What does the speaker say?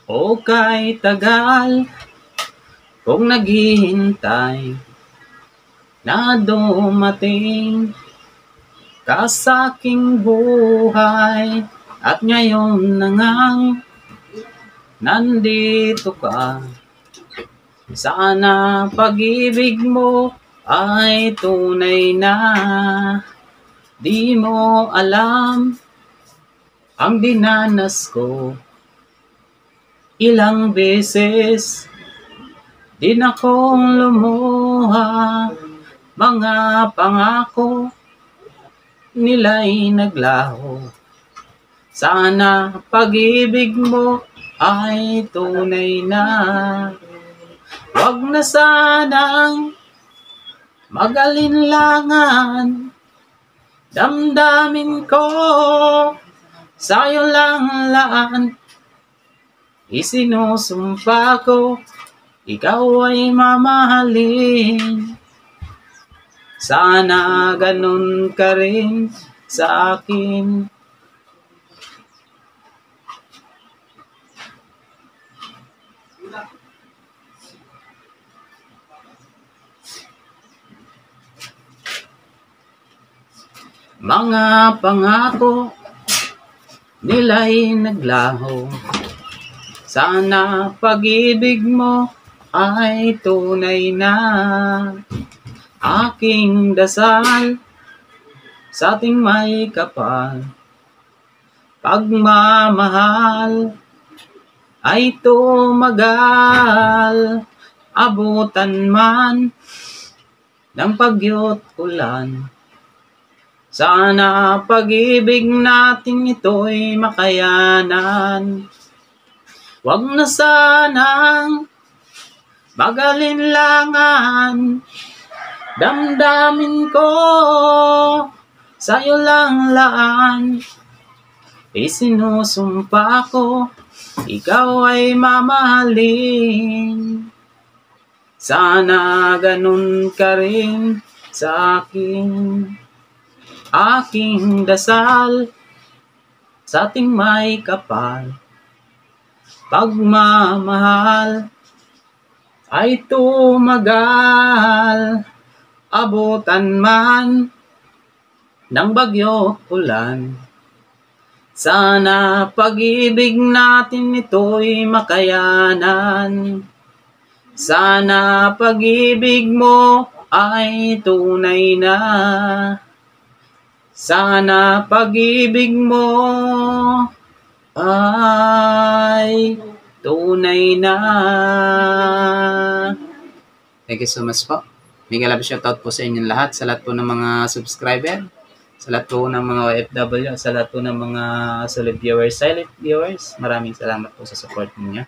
O kay tagal kong naghihintay na dumating ka sa aking buhay, at ngayon na ngang nandito ka. Sana pag-ibig mo ay tunay na. Di mo alam ang dinanas ko. Ilang beses din akong lumuha, mga pangako nila'y naglaho. Sana pag-ibig mo ay tunay na. Wag na sanang mag-alinlangan, damdamin ko sa'yo lang laan. Isinusumpa ko, ikaw ay mamahalin. Sana ganun ka rin sa akin. Mga pangako nila'y naglaho. Sana pag-ibig mo ay tunay na. Aking dasal sa ating may kapal, pagmamahal ay tumagal. Abutan man ng bagyo't ulan, sana pag-ibig natin ito'y makayanan. Wag na sanang mag-alinlangan, damdamin ko sa'yo lang laan. Isinusumpa ko, ikaw ay mamahalin. Sana ganun ka rin sa akin. Aking dasal sa ating may kapal, pagmamahal ay tumagal. Abutan man ng bagyo't ulan, sana pag-ibig natin ito'y makayanan. Sana pag-ibig mo ay tunay na. Sana pag-ibig mo ay tunay na. Thank you so much po. Mega love shoutout po sa inyong lahat, sa lahat po ng mga subscriber, sa lahat po ng mga OFW, sa lahat po ng mga solid viewers, silent viewers. Maraming salamat po sa support niyo.